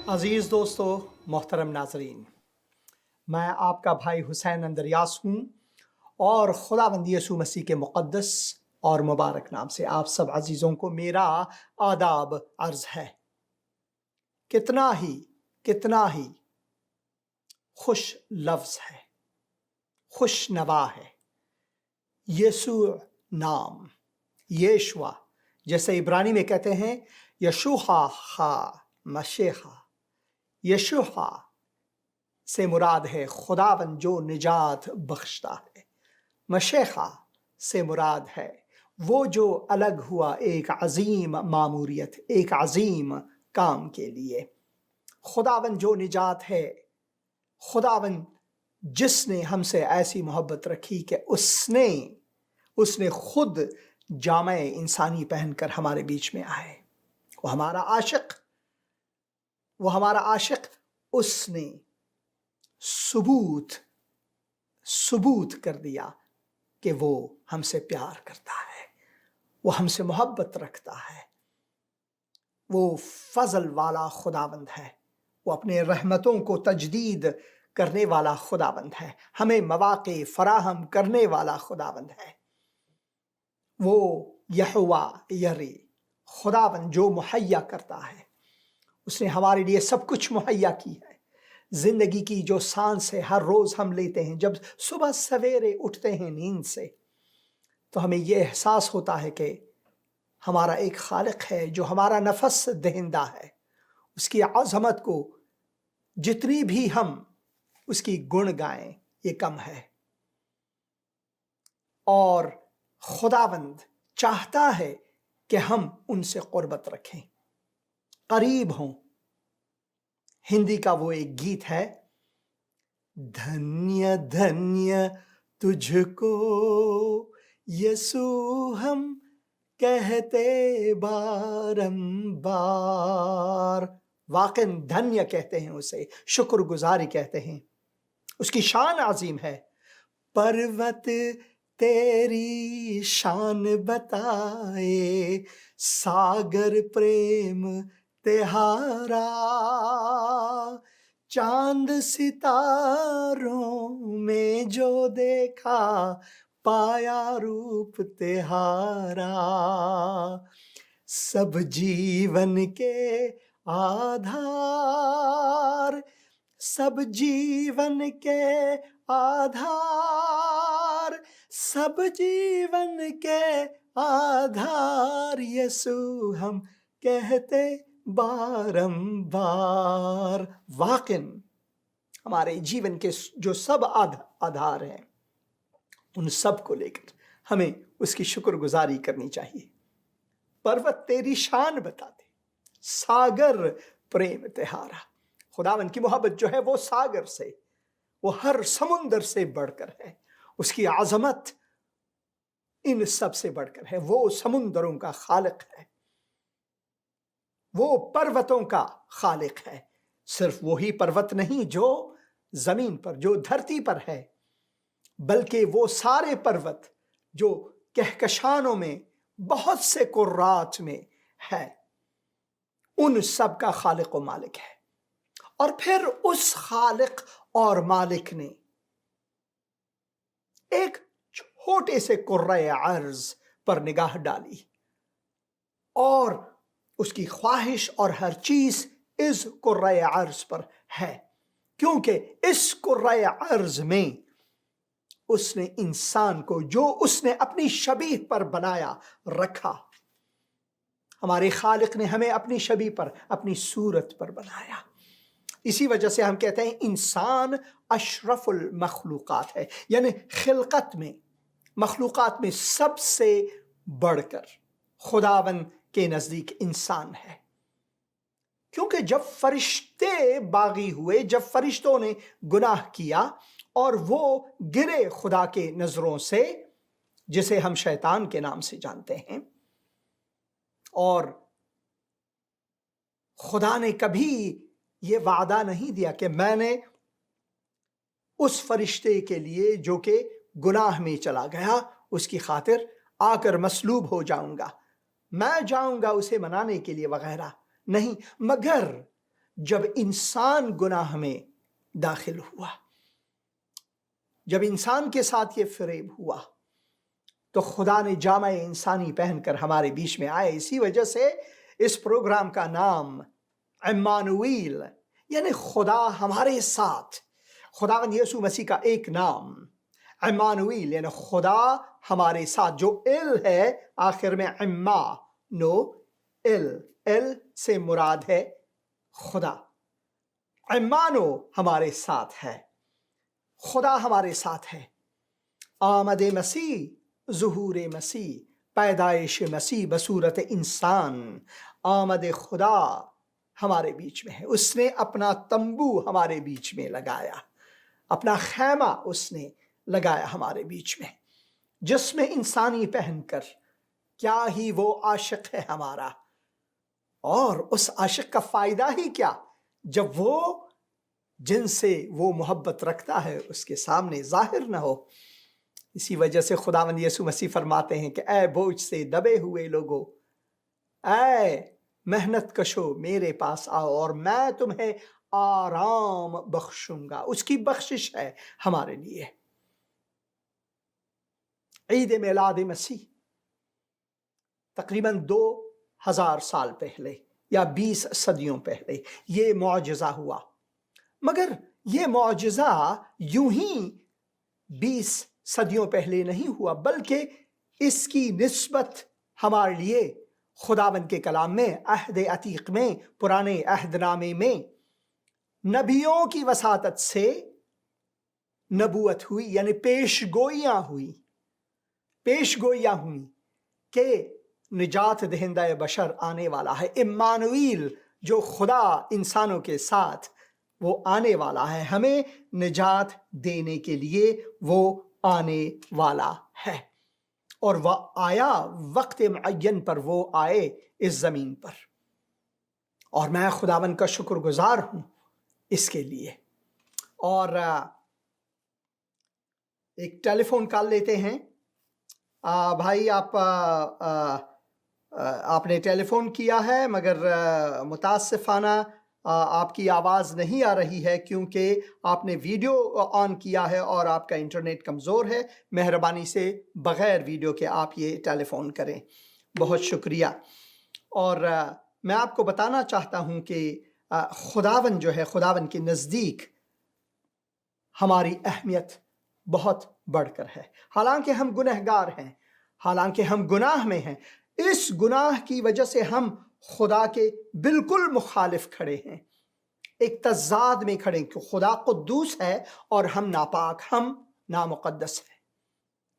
عزیز دوستو، محترم ناظرین، میں آپ کا بھائی حسین اندریاس ہوں اور خداوند یسوع مسیح کے مقدس اور مبارک نام سے آپ سب عزیزوں کو میرا آداب عرض ہے۔ کتنا ہی خوش لفظ ہے، خوش نوا ہے یسوع نام، یشوا، جیسے عبرانی میں کہتے ہیں یشوع خا مشیخا۔ یشوع سے مراد ہے خداوند جو نجات بخشتا ہے، مشیخا سے مراد ہے وہ جو الگ ہوا ایک عظیم ماموریت، ایک عظیم کام کے لیے۔ خداوند جو نجات ہے، خداوند جس نے ہم سے ایسی محبت رکھی کہ اس نے خود جامع انسانی پہن کر ہمارے بیچ میں آئے۔ وہ ہمارا عاشق، اس نے ثبوت کر دیا کہ وہ ہم سے پیار کرتا ہے، وہ ہم سے محبت رکھتا ہے، وہ فضل والا خداوند ہے، وہ اپنے رحمتوں کو تجدید کرنے والا خداوند ہے، ہمیں مواقع فراہم کرنے والا خداوند ہے۔ وہ یہوہ یری، خداوند جو مہیا کرتا ہے۔ اس نے ہمارے لیے سب کچھ مہیا کی ہے۔ زندگی کی جو سانس ہے ہر روز ہم لیتے ہیں، جب صبح سویرے اٹھتے ہیں نیند سے تو ہمیں یہ احساس ہوتا ہے کہ ہمارا ایک خالق ہے جو ہمارا نفس دہندہ ہے۔ اس کی عظمت کو جتنی بھی ہم اس کی گن گائیں یہ کم ہے، اور خداوند چاہتا ہے کہ ہم ان سے قربت رکھیں، قریب ہوں۔ ہندی کا وہ ایک گیت ہے، دھنیہ دھنیہ تجھ کو یسوع ہم کہتے بارمبار۔ واقعاً دھنیہ کہتے ہیں اسے، شکر گزاری کہتے ہیں۔ اس کی شان عظیم ہے۔ پروت تیری شان بتائے، ساگر پریم تہارا، چاند ستاروں میں جو دیکھا، پایا روپ تہارا۔ سب جیون کے آدھار، سب جیون کے آدھار، سب جیون کے آدھار، یسوع ہم کہتے بارمبار۔ واقعاً ہمارے جیون کے جو سب آدھار ہیں ان سب کو لے کر ہمیں اس کی شکر گزاری کرنی چاہیے۔ پروت تیری شان بتاتے، ساگر پریم تہارا۔ خداوند کی محبت جو ہے وہ ساگر سے، وہ ہر سمندر سے بڑھ کر ہے۔ اس کی عظمت ان سب سے بڑھ کر ہے۔ وہ سمندروں کا خالق ہے، وہ پروتوں کا خالق ہے۔ صرف وہی پروت نہیں جو زمین پر، جو دھرتی پر ہے، بلکہ وہ سارے پروت جو کہکشانوں میں بہت سے کرات میں ہے، ان سب کا خالق و مالک ہے۔ اور پھر اس خالق اور مالک نے ایک چھوٹے سے کرۂ ارض پر نگاہ ڈالی، اور اس کی خواہش اور ہر چیز اس کرۂ ارض پر ہے، کیونکہ اس کرۂ ارض میں اس نے انسان کو، جو اس نے اپنی شبیہ پر بنایا، رکھا۔ ہمارے خالق نے ہمیں اپنی شبیہ پر، اپنی صورت پر بنایا۔ اسی وجہ سے ہم کہتے ہیں انسان اشرف المخلوقات ہے، یعنی خلقت میں، مخلوقات میں سب سے بڑھ کر خداوند کے نزدیک انسان ہے۔ کیونکہ جب فرشتے باغی ہوئے، جب فرشتوں نے گناہ کیا اور وہ گرے خدا کے نظروں سے، جسے ہم شیطان کے نام سے جانتے ہیں، اور خدا نے کبھی یہ وعدہ نہیں دیا کہ میں نے اس فرشتے کے لیے جو کہ گناہ میں چلا گیا، اس کی خاطر آ کر مصلوب ہو جاؤں گا، میں جاؤں گا اسے منانے کے لیے وغیرہ نہیں، مگر جب انسان گناہ میں داخل ہوا، جب انسان کے ساتھ یہ فریب ہوا، تو خدا نے جامع انسانی پہن کر ہمارے بیچ میں آئے۔ اسی وجہ سے اس پروگرام کا نام عمانویل، یعنی خدا ہمارے ساتھ، خداوند یسوع مسیح کا ایک نام عمانویل، یعنی خدا ہمارے ساتھ، جو ال ہے آخر میں عما نو ال سے مراد ہے خدا، عمانو ہمارے ساتھ ہے، خدا ہمارے ساتھ ہے۔ آمد مسیح، ظہور مسیح، پیدائش مسیح بصورت انسان، آمد خدا ہمارے بیچ میں ہے۔ اس نے اپنا تمبو ہمارے بیچ میں لگایا، اپنا خیمہ اس نے لگایا ہمارے بیچ میں، جس میں انسانی پہن کر۔ کیا ہی وہ عاشق ہے ہمارا، اور اس عاشق کا فائدہ ہی کیا جب وہ جن سے وہ محبت رکھتا ہے اس کے سامنے ظاہر نہ ہو۔ اسی وجہ سے خداوند یسوع مسیح فرماتے ہیں کہ اے بوجھ سے دبے ہوئے لوگو، اے محنت کشو میرے پاس آؤ اور میں تمہیں آرام بخشوں گا۔ اس کی بخشش ہے ہمارے لیے۔ عید میلاد مسیح تقریباً 2000 سال پہلے یا 20 صدیوں پہلے یہ معجزہ ہوا، مگر یہ معجزہ یوں ہی 20 صدیوں پہلے نہیں ہوا، بلکہ اس کی نسبت ہمارے لیے خداوند کے کلام میں، عہد عتیق میں، پرانے عہد نامے میں نبیوں کی وساطت سے نبوت ہوئی، یعنی پیشگوئیاں ہوئیں کہ نجات دہندہ بشر آنے والا ہے۔ عمانویل، جو خدا انسانوں کے ساتھ، وہ آنے والا ہے، ہمیں نجات دینے کے لیے وہ آنے والا ہے، اور وہ آیا وقت معین پر، وہ آئے اس زمین پر، اور میں خداوند کا شکر گزار ہوں اس کے لیے۔ اور ایک ٹیلی فون کال لیتے ہیں۔ بھائی آپ نے ٹیلی فون کیا ہے، مگر متاسفانہ آپ کی آواز نہیں آ رہی ہے، کیونکہ آپ نے ویڈیو آن کیا ہے اور آپ کا انٹرنیٹ کمزور ہے۔ مہربانی سے بغیر ویڈیو کے آپ یہ ٹیلی فون کریں۔ بہت شکریہ۔ اور میں آپ کو بتانا چاہتا ہوں کہ خداوند جو ہے، خداوند کے نزدیک ہماری اہمیت بہت بڑھ کر ہے۔ حالانکہ ہم گنہگار ہیں، حالانکہ ہم گناہ میں ہیں، اس گناہ کی وجہ سے ہم خدا کے بالکل مخالف کھڑے ہیں، ایک تضاد میں کھڑے ہیں، کہ خدا قدوس ہے اور ہم ناپاک، ہم نامقدس ہیں۔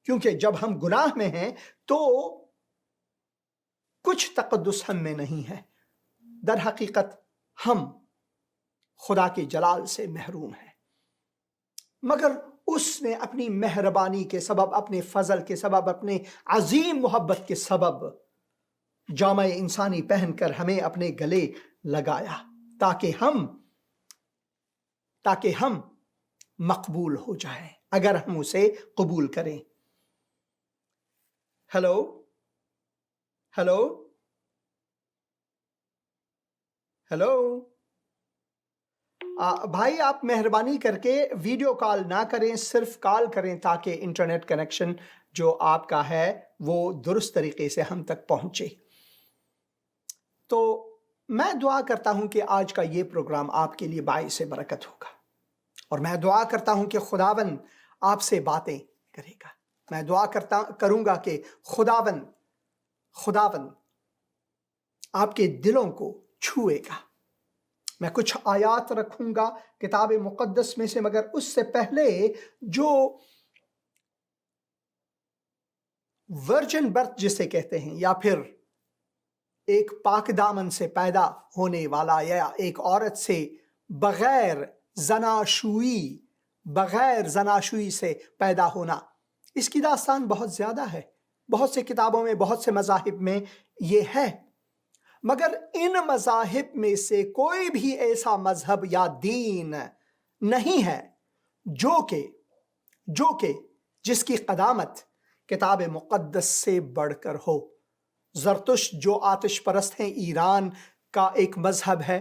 کیونکہ جب ہم گناہ میں ہیں تو کچھ تقدس ہم میں نہیں ہے، در حقیقت ہم خدا کے جلال سے محروم ہیں۔ مگر اس نے اپنی مہربانی کے سبب، اپنے فضل کے سبب، اپنے عظیم محبت کے سبب جامع انسانی پہن کر ہمیں اپنے گلے لگایا، تاکہ ہم مقبول ہو جائیں اگر ہم اسے قبول کریں۔ ہیلو ہیلو ہیلو بھائی، آپ مہربانی کر کے ویڈیو کال نہ کریں، صرف کال کریں، تاکہ انٹرنیٹ کنیکشن جو آپ کا ہے وہ درست طریقے سے ہم تک پہنچے۔ تو میں دعا کرتا ہوں کہ آج کا یہ پروگرام آپ کے لیے باعث برکت ہوگا، اور میں دعا کرتا ہوں کہ خداوند آپ سے باتیں کرے گا۔ میں دعا کروں گا کہ خداوند آپ کے دلوں کو چھوئے گا۔ میں کچھ آیات رکھوں گا کتاب مقدس میں سے، مگر اس سے پہلے جو ورجن برتھ جسے کہتے ہیں، یا پھر ایک پاک دامن سے پیدا ہونے والا، یا ایک عورت سے بغیر زناشویی سے پیدا ہونا، اس کی داستان بہت زیادہ ہے، بہت سے کتابوں میں، بہت سے مذاہب میں یہ ہے۔ مگر ان مذاہب میں سے کوئی بھی ایسا مذہب یا دین نہیں ہے جو کہ جس کی قدامت کتاب مقدس سے بڑھ کر ہو۔ زرتشت جو آتش پرست ہیں، ایران کا ایک مذہب ہے،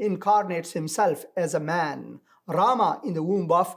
incarnates himself as a man, Rama in the womb of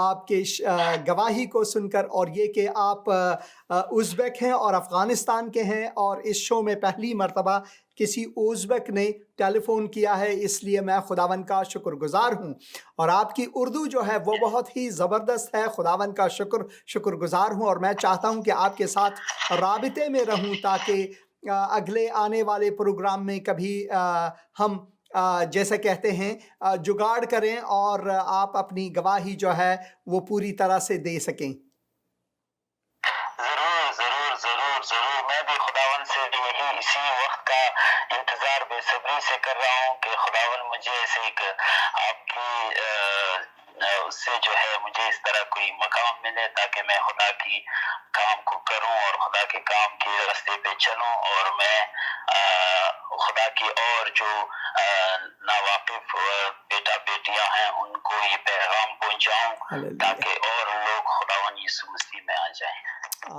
آپ کے گواہی کو سن کر، اور یہ کہ آپ ازبک ہیں اور افغانستان کے ہیں، اور اس شو میں پہلی مرتبہ کسی ازبک نے ٹیلی فون کیا ہے، اس لیے میں خداوند کا شکر گزار ہوں۔ اور آپ کی اردو جو ہے وہ بہت ہی زبردست ہے، خداوند کا شکر گزار ہوں، اور میں چاہتا ہوں کہ آپ کے ساتھ رابطے میں رہوں تاکہ اگلے آنے والے پروگرام میں کبھی ہم جیسے کہتے ہیں جگاڑ کریں اور آپ اپنی گواہی جو ہے وہ پوری طرح سے دے سکیں۔ ضرور ضرور ضرور ضرور، میں بھی خداون سے یہی اسی وقت کا انتظار بے صبری سے کر رہا ہوں کہ خداون مجھے ایسے ایک آپ کی اس سے جو ہے مجھے اس طرح کوئی مقام ملے تاکہ میں خدا کی کام کو کروں اور خدا کے کام کے راستے پہ چلوں، اور میں خدا کی اور جو ناواقف بیٹا بیٹیاں ہیں ان کو یہ پیغام پہنچاؤں تاکہ اور لوگ خداون یسوع مسیح میں آ جائیں۔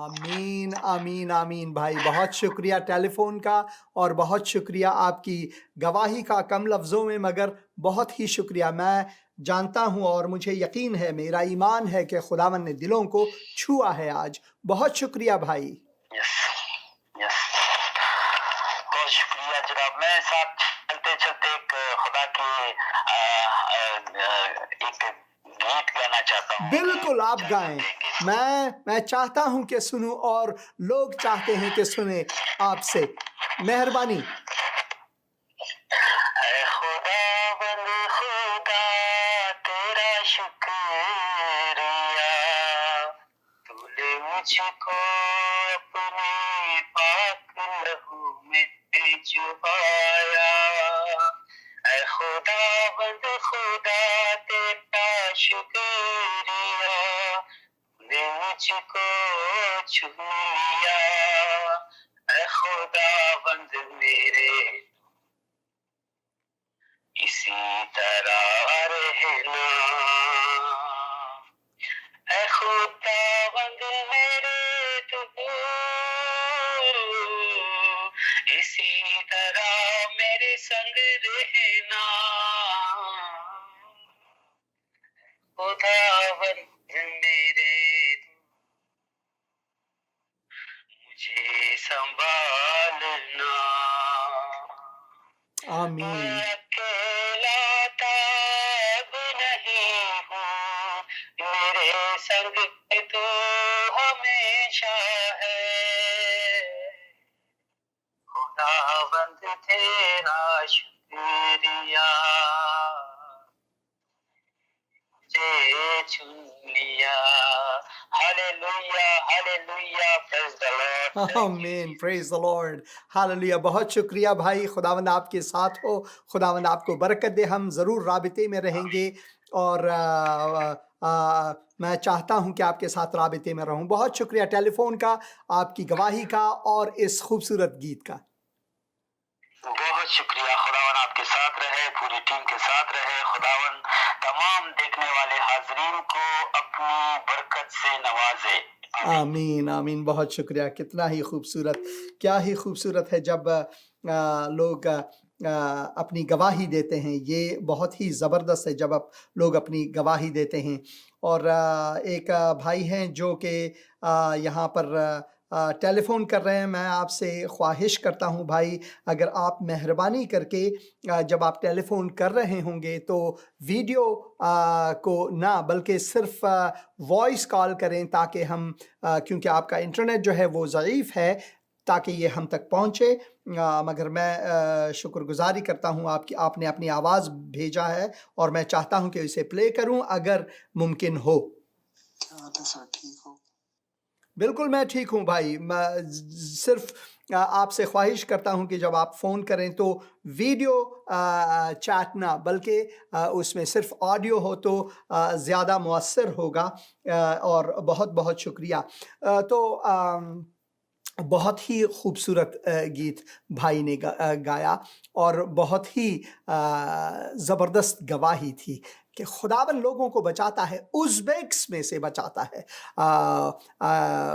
آمین آمین آمین بھائی، بہت شکریہ ٹیلی فون کا، اور بہت شکریہ آپ کی گواہی کا، کم لفظوں میں مگر بہت ہی شکریہ۔ میں جانتا ہوں اور مجھے یقین ہے، میرا ایمان ہے کہ خداوند نے دلوں کو چھوا ہے آج۔ بہت شکریہ بھائی۔ یس یس، بہت شکریہ جناب۔ میں ساتھ چلتے چلتے ایک خدا کے ایک گیت گانا چاہتا ہوں۔ بالکل آپ گائیں، میں چاہتا ہوں کہ سنوں، اور لوگ چاہتے ہیں کہ سنیں آپ سے، مہربانی۔ اے خداوند خدا تیرا شکریہ، تو نے مجھ کو اپنے پاک لہو میں چھپایا۔ اے خداوند خدا تیرا شکریہ، تو نے مجھ کو چن لیا۔ اے خداوند میرے اسی طرح رہنا، اے خداوند میرے تو اسی طرح میرے سنگ رہنا۔ خداوند میرے مجھے سنبھالنا۔ آمین۔ اکیلا تاب نہیں ہوں، میرے سنگ پہ تو ہمیشہ ہے۔ خداوند تیرا شکریہ، مجھے چن لیا۔ ہاللویا ہاللویا، پریز دی لارڈ۔ آمین، پریز دی لارڈ، ہاللویا۔ بہت شکریہ بھائی، خداوند آپ کے ساتھ ہو، خداوند آپ کو برکت دے۔ ہم ضرور رابطے میں رہیں گے، اور میں چاہتا ہوں کہ آپ کے ساتھ رابطے میں رہوں۔ بہت شکریہ ٹیلی فون کا، آپ کی گواہی کا، اور اس خوبصورت گیت کا۔ بہت شکریہ۔ خداون آپ کے ساتھ رہے، پوری ٹیم کے ساتھ رہے۔ خداون تمام دیکھنے والے حاضرین کو اپنی برکت سے نوازے۔ آمین آمین، بہت شکریہ۔ کتنا ہی خوبصورت، کیا ہی خوبصورت ہے جب لوگ اپنی گواہی دیتے ہیں۔ یہ بہت ہی زبردست ہے جب لوگ اپنی گواہی دیتے ہیں۔ اور ایک بھائی ہیں جو کہ یہاں پر ٹیلی فون کر رہے ہیں۔ میں آپ سے خواہش کرتا ہوں بھائی، اگر آپ مہربانی کر کے جب آپ ٹیلی فون کر رہے ہوں گے تو ویڈیو کو نہ بلکہ صرف وائس کال کریں، تاکہ ہم کیونکہ آپ کا انٹرنیٹ جو ہے وہ ضعیف ہے، تاکہ یہ ہم تک پہنچے۔ مگر میں شکر گزاری کرتا ہوں آپ نے اپنی آواز بھیجا ہے، اور میں چاہتا ہوں کہ اسے پلے کروں اگر ممکن ہو۔ کیا حال ہے سر، ٹھیک ہو؟ بالکل میں ٹھیک ہوں بھائی۔ میں صرف آپ سے خواہش کرتا ہوں کہ جب آپ فون کریں تو ویڈیو چیٹ نہ بلکہ اس میں صرف آڈیو ہو تو زیادہ مؤثر ہوگا۔ اور بہت بہت شکریہ۔ تو بہت ہی خوبصورت گیت بھائی نے گایا، اور بہت ہی زبردست گواہی تھی، کہ خداوند لوگوں کو بچاتا ہے، ازبیکس میں سے بچاتا ہے۔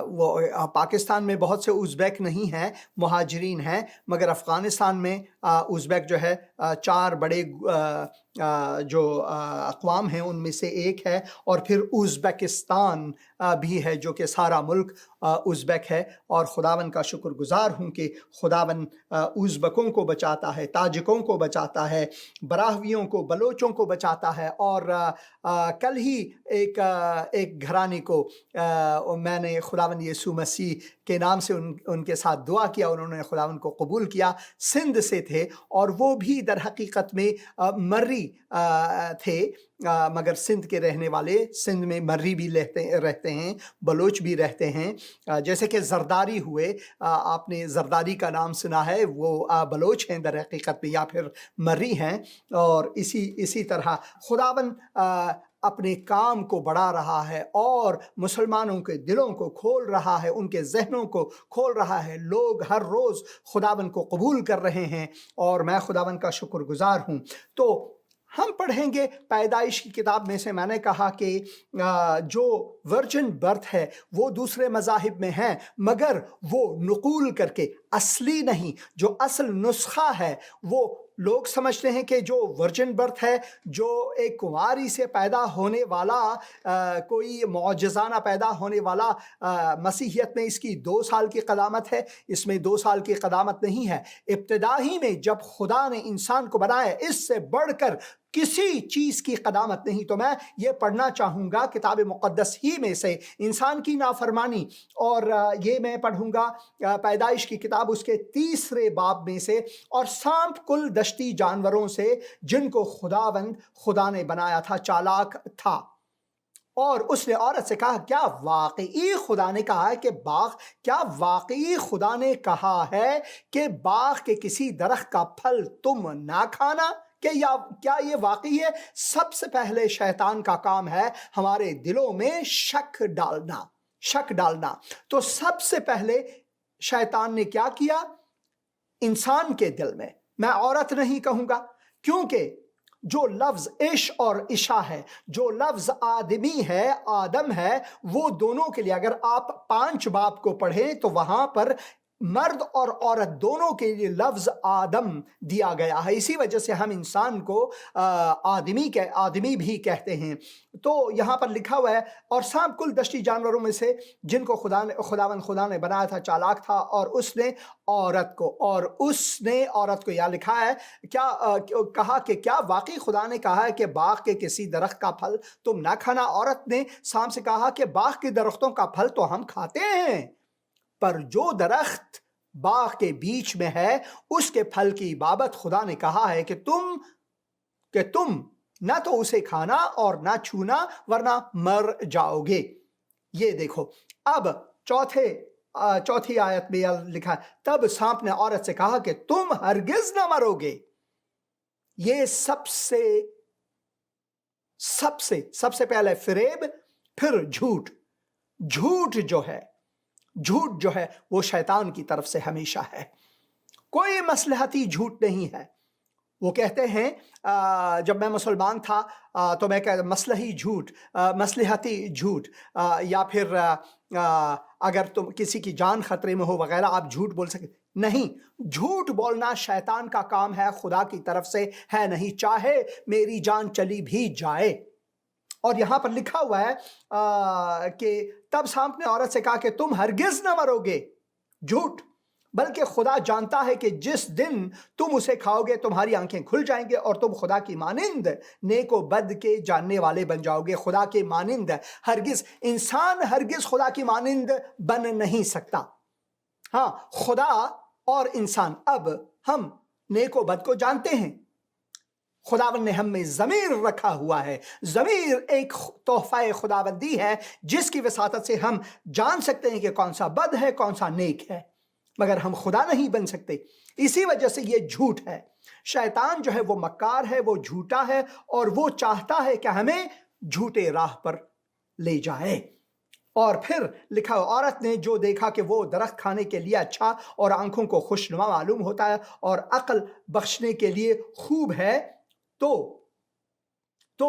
وہ پاکستان میں بہت سے ازبیک نہیں ہیں، مہاجرین ہیں، مگر افغانستان میں ازبیک جو ہے 4 بڑے جو اقوام ہیں ان میں سے ایک ہے، اور پھر ازبکستان بھی ہے جو کہ سارا ملک ازبیک ہے۔ اور خداوند کا شکر گزار ہوں کہ خداوند ازبکوں کو بچاتا ہے، تاجکوں کو بچاتا ہے، براہویوں کو، بلوچوں کو بچاتا ہے۔ اور کل ہی ایک گھرانے کو میں نے خداوند یسوع مسیح کے نام سے ان کے ساتھ دعا کیا، انہوں نے خداوند کو قبول کیا، سندھ سے تھے، اور وہ بھی در حقیقت میں مری تھے، مگر سندھ کے رہنے والے، سندھ میں مری بھی رہتے ہیں، بلوچ بھی رہتے ہیں، جیسے کہ زرداری ہوئے، آپ نے زرداری کا نام سنا ہے، وہ بلوچ ہیں در حقیقت میں، یا پھر مری ہیں۔ اور اسی طرح خداوند اپنے کام کو بڑھا رہا ہے اور مسلمانوں کے دلوں کو کھول رہا ہے، ان کے ذہنوں کو کھول رہا ہے، لوگ ہر روز خداوند کو قبول کر رہے ہیں، اور میں خداوند کا شکر گزار ہوں۔ تو ہم پڑھیں گے پیدائش کی کتاب میں سے، میں نے کہا کہ جو ورجن برتھ ہے وہ دوسرے مذاہب میں ہیں، مگر وہ نقول کر کے اصلی نہیں، جو اصل نسخہ ہے وہ لوگ سمجھتے ہیں کہ جو ورجن برتھ ہے، جو ایک کنواری سے پیدا ہونے والا کوئی معجزانہ پیدا ہونے والا، مسیحیت میں اس کی 2 سال کی قدامت ہے، اس میں 2 سال کی قدامت نہیں ہے۔ ابتدائی میں جب خدا نے انسان کو بنایا، اس سے بڑھ کر کسی چیز کی قدامت نہیں۔ تو میں یہ پڑھنا چاہوں گا کتاب مقدس ہی میں سے انسان کی نافرمانی، اور یہ میں پڑھوں گا پیدائش کی کتاب اس کے 3 باب میں سے، اور سانپ کل دشتی جانوروں سے جن کو خدا نے بنایا تھا، چالاک تھا، اور اس نے عورت سے کہا کیا واقعی خدا نے کہا ہے کہ کیا واقعی خدا نے کہا ہے کہ باغ کے کسی درخت کا پھل تم نہ کھانا؟ کیا یہ واقعی ہے؟ سب سے پہلے شیطان کا کام ہے ہمارے دلوں میں شک ڈالنا۔ تو سب سے پہلے شیطان نے کیا کیا انسان کے دل میں؟ میں عورت نہیں کہوں گا، کیونکہ جو لفظ عش اور عشا ہے، جو لفظ آدمی ہے، آدم ہے، وہ دونوں کے لیے اگر آپ 5 باب کو پڑھیں تو وہاں پر مرد اور عورت دونوں کے لیے لفظ آدم دیا گیا ہے۔ اسی وجہ سے ہم انسان کو آدمی بھی کہتے ہیں۔ تو یہاں پر لکھا ہوا ہے اور سانپ کل دشتی جانوروں میں سے جن کو خدا نے بنایا تھا چالاک تھا، اور اس نے عورت کو یا لکھا ہے کہا کہ کیا واقعی خدا نے کہا ہے کہ باغ کے کسی درخت کا پھل تم نہ کھانا؟ عورت نے سانپ سے کہا کہ باغ کے درختوں کا پھل تو ہم کھاتے ہیں، پر جو درخت باغ کے بیچ میں ہے اس کے پھل کی بابت خدا نے کہا ہے کہ تم نہ تو اسے کھانا اور نہ چھونا ورنہ مر جاؤ گے۔ یہ دیکھو، اب چوتھی آیت میں لکھا ہے تب سانپ نے عورت سے کہا کہ تم ہرگز نہ مرو گے۔ یہ سب سے پہلے فریب، پھر جھوٹ جو ہے وہ شیطان کی طرف سے ہمیشہ ہے، کوئی مصلحتی جھوٹ نہیں ہے۔ وہ کہتے ہیں جب میں مسلمان تھا تو میں کہتا مصلحتی جھوٹ، یا پھر اگر تم کسی کی جان خطرے میں ہو وغیرہ آپ جھوٹ بول سکتے نہیں۔ جھوٹ بولنا شیطان کا کام ہے، خدا کی طرف سے ہے نہیں، چاہے میری جان چلی بھی جائے۔ اور یہاں پر لکھا ہوا ہے کہ تب سانپ نے عورت سے کہا کہ تم ہرگز نہ مرو گے، جھوٹ، بلکہ خدا جانتا ہے کہ جس دن تم اسے کھاؤ گے تمہاری آنکھیں کھل جائیں گے اور تم خدا کی مانند نیک و بد کے جاننے والے بن جاؤ گے۔ خدا کے مانند انسان ہرگز خدا کی مانند بن نہیں سکتا۔ ہاں، خدا اور انسان، اب ہم نیک و بد کو جانتے ہیں، خداوند نے ہم میں ضمیر رکھا ہوا ہے۔ ضمیر ایک تحفہ خداوندی ہے جس کی وساطت سے ہم جان سکتے ہیں کہ کون سا بد ہے کون سا نیک ہے، مگر ہم خدا نہیں بن سکتے۔ اسی وجہ سے یہ جھوٹ ہے۔ شیطان جو ہے وہ مکار ہے، وہ جھوٹا ہے، اور وہ چاہتا ہے کہ ہمیں جھوٹے راہ پر لے جائے۔ اور پھر لکھا عورت نے جو دیکھا کہ وہ درخت کھانے کے لیے اچھا اور آنکھوں کو خوشنما معلوم ہوتا ہے اور عقل بخشنے کے لیے خوب ہے، تو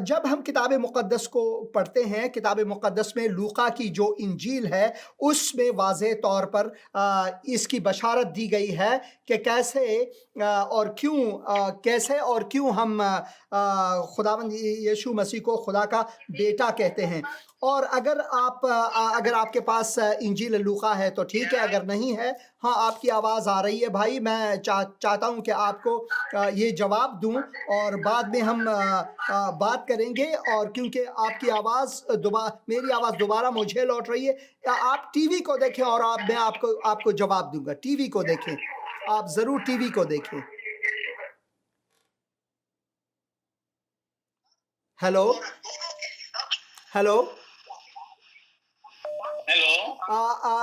جب ہم کتاب مقدس کو پڑھتے ہیں، کتاب مقدس میں لوقا کی جو انجیل ہے اس میں واضح طور پر اس کی بشارت دی گئی ہے کہ کیسے اور کیوں ہم خداوند یسوع مسیح کو خدا کا بیٹا کہتے ہیں۔ اور اگر آپ کے پاس انجیل لوقا ہے تو ٹھیک ہے، اگر نہیں ہے، ہاں آپ کی آواز آ رہی ہے بھائی، میں چاہتا ہوں کہ آپ کو یہ جواب دوں اور بعد میں ہم بات کریں گے، اور کیونکہ آپ کی آواز میری آواز دوبارہ مجھے لوٹ رہی ہے۔ آپ ٹی وی کو دیکھیں اور میں آپ کو جواب دوں گا۔ ٹی وی کو دیکھیں، آپ ضرور ٹی وی کو دیکھیں۔ ہیلو ہیلو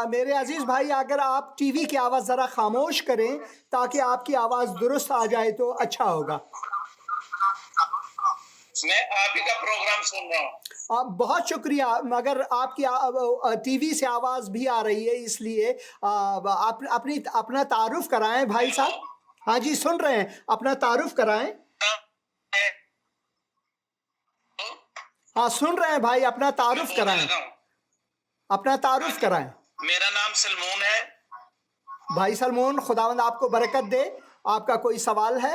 میرے عزیز بھائی، اگر آپ ٹی وی کی آواز ذرا خاموش کریں تاکہ آپ کی آواز درست آ جائے تو اچھا ہوگا۔ میں آپ ہی کا پروگرام سن رہا ہوں۔ بہت شکریہ، مگر آپ کی ٹی وی سے آواز بھی آ رہی ہے، اس لیے آپ اپنا تعارف کرائیں بھائی صاحب۔ ہاں جی سن رہے ہیں، اپنا تعارف کرائیں۔ ہاں سن رہے ہیں بھائی، اپنا تعارف کرائیں، اپنا تعارف کرائیں۔ میرا نام سلمون ہے۔ بھائی سلمون، خداوند آپ کو برکت دے۔ آپ کا کوئی سوال ہے؟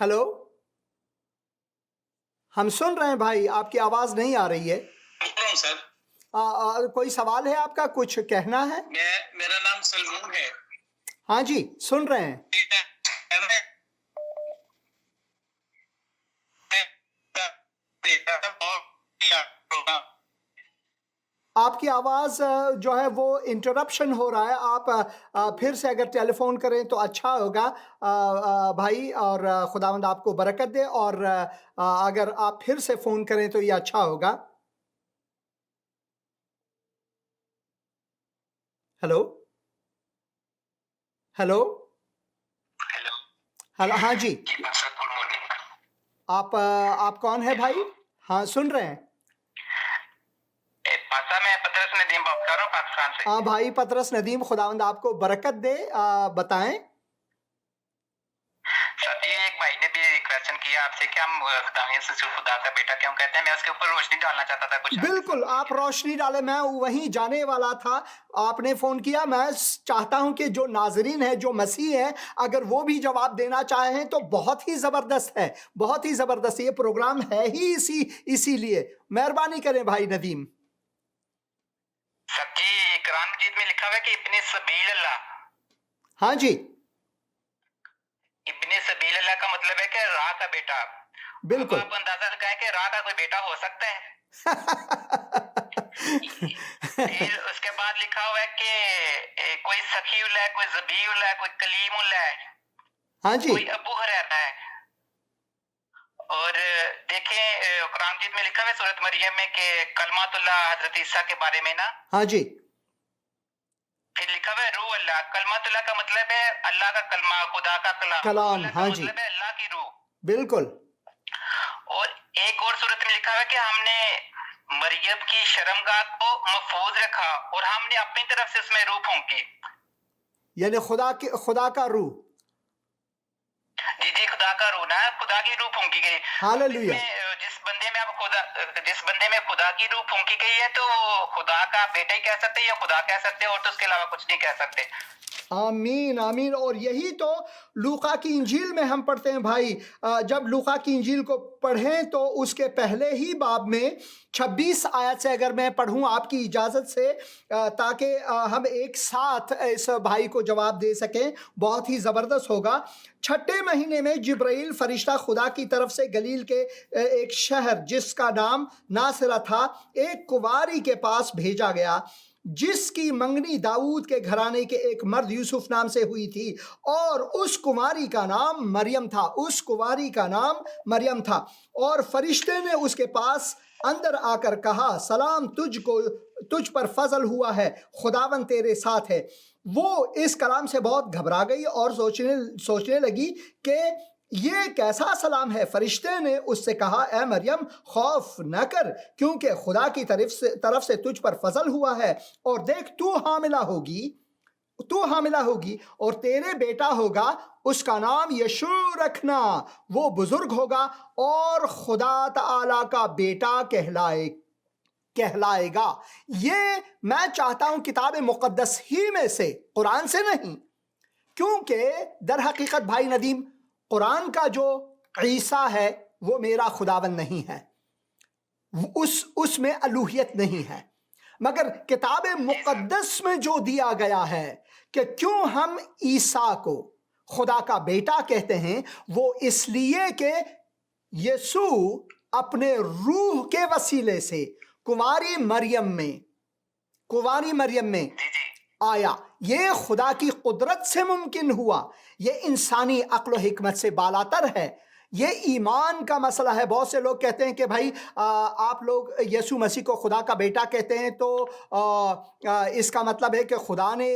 ہیلو، ہم سن رہے ہیں بھائی، آپ کی آواز نہیں آ رہی ہے۔ سر کوئی سوال ہے آپ کا، کچھ کہنا ہے؟ میرا نام سلمون ہے۔ ہاں جی سن رہے ہیں۔ آپ کی آواز جو ہے وہ انٹرپشن ہو رہا ہے، آپ پھر سے اگر ٹیلی فون کریں تو اچھا ہوگا بھائی، اور خداوند آپ کو برکت دے، اور اگر آپ پھر سے فون کریں تو یہ اچھا ہوگا۔ ہیلو ہیلو ہیلو، ہاں جی، آپ کون ہے بھائی؟ ہاں سن رہے ہیں۔ میں پطرس ندیم بات کر رہا ہوں پاکستان سے۔ ہاں بھائی پطرس ندیم، خداوند آپ کو برکت دے، بتائیں۔ ساتھی، ایک بھائی نے بھی کویسچن کیا آپ سے کہ ہم خدا کا بیٹا کیوں کہتے ہیں، میں اس کے اوپر روشنی ڈالنا چاہتا تھا کچھ۔ بالکل، آپ روشنی ڈالے، میں وہیں جانے والا تھا، آپ نے فون کیا۔ میں چاہتا ہوں کہ جو ناظرین ہیں، جو مسیح ہیں، اگر وہ بھی جواب دینا چاہیں تو بہت ہی زبردست ہے، بہت ہی زبردست۔ یہ پروگرام ہے ہی اسی لیے، مہربانی کریں بھائی ندیم۔ سچی، قرآن مجید میں لکھا ہوا ہے کہ ابن سبیل اللہ۔ ہاں جی، ابن سبیل اللہ کا مطلب ہے کہ راہ کا بیٹا۔ بالکل۔ آپ اندازہ لگائیں کہ راہ کا کوئی بیٹا ہو سکتا ہے؟ پھر اس کے بعد لکھا ہوا ہے کہ کوئی سخی اللہ ہے، کوئی ذبی اللہ ہے، کوئی کلیم اللہ ہے، ہاں جی، کوئی ابو ہریرہ ہے۔ اور دیکھیں قرآن مجید میں لکھا ہوا ہے سورۃ مریم میں کہ کلمات اللہ حضرت عیسیٰ کے بارے میں نا، ہاں جی، پھر لکھا ہوا ہے روح اللہ۔ کلمات اللہ کا مطلب ہے اللہ کا کلمہ، خدا کا کلام۔ کلام، اللہ کا ہاں جی، مطلب ہے اللہ کی روح۔ بالکل۔ اور ایک اور صورت میں لکھا ہوا ہے کہ ہم نے مریم کی شرمگاہ کو محفوظ رکھا اور ہم نے اپنی طرف سے اس میں روح پھونکی۔ یعنی خدا کا روح، جی خدا کا روح نا، خدا کی روح پھونکی گئی۔ ہاللیلویہ۔ جس بندے میں خدا کی روح پھونکی گئی ہے تو خدا کا بیٹا ہی کہہ سکتے یا خدا کہہ سکتے، اور تو اس کے علاوہ کچھ نہیں کہہ سکتے۔ آمین آمین۔ اور یہی تو لوقا کی انجیل میں ہم پڑھتے ہیں بھائی۔ جب لوقا کی انجیل کو پڑھیں تو اس کے پہلے ہی باب میں 26 آیت سے اگر میں پڑھوں آپ کی اجازت سے، تاکہ ہم ایک ساتھ اس بھائی کو جواب دے سکیں، بہت ہی زبردست ہوگا۔ 6 مہینے میں جبرائیل فرشتہ خدا کی طرف سے گلیل کے ایک شہر جس کا نام ناصرہ تھا، ایک کنواری کے پاس بھیجا گیا جس کی منگنی داؤد کے گھرانے کے ایک مرد یوسف نام سے ہوئی تھی، اور اس کنواری کا نام مریم تھا۔ اس کنواری کا نام مریم تھا۔ اور فرشتے نے اس کے پاس اندر آ کر کہا، سلام تجھ پر فضل ہوا ہے، خداوند تیرے ساتھ ہے۔ وہ اس کلام سے بہت گھبرا گئی اور سوچنے لگی کہ یہ کیسا سلام ہے۔ فرشتے نے اس سے کہا، اے مریم خوف نہ کر، کیونکہ خدا کی طرف سے تجھ پر فضل ہوا ہے، اور دیکھ تو حاملہ ہوگی تو حاملہ ہوگی اور تیرے بیٹا ہوگا، اس کا نام یشوع رکھنا، وہ بزرگ ہوگا اور خدا تعالی کا بیٹا کہلائے گا۔ یہ میں چاہتا ہوں کتاب مقدس ہی میں سے، قرآن سے نہیں، کیونکہ در حقیقت بھائی ندیم، قرآن کا جو عیسیٰ ہے وہ میرا خداوند نہیں ہے، اس میں الوہیت نہیں ہے، مگر کتاب مقدس میں جو دیا گیا ہے کہ کیوں ہم عیسیٰ کو خدا کا بیٹا کہتے ہیں، وہ اس لیے کہ یسوع اپنے روح کے وسیلے سے کنواری مریم میں آیا۔ یہ خدا کی قدرت سے ممکن ہوا، یہ انسانی عقل و حکمت سے بالاتر ہے، یہ ایمان کا مسئلہ ہے۔ بہت سے لوگ کہتے ہیں کہ بھائی آپ لوگ یسوع مسیح کو خدا کا بیٹا کہتے ہیں تو اس کا مطلب ہے کہ خدا نے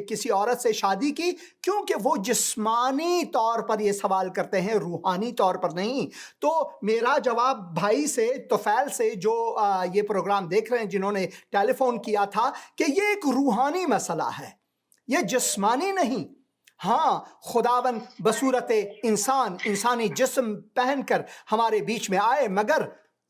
کسی عورت سے شادی کی، کیونکہ وہ جسمانی طور پر یہ سوال کرتے ہیں، روحانی طور پر نہیں۔ تو میرا جواب بھائی سے، طفیل سے، جو یہ پروگرام دیکھ رہے ہیں، جنہوں نے ٹیلی فون کیا تھا، کہ یہ ایک روحانی مسئلہ ہے، یہ جسمانی نہیں۔ ہاں، خداوند بصورت انسانی جسم پہن کر ہمارے بیچ میں آئے، مگر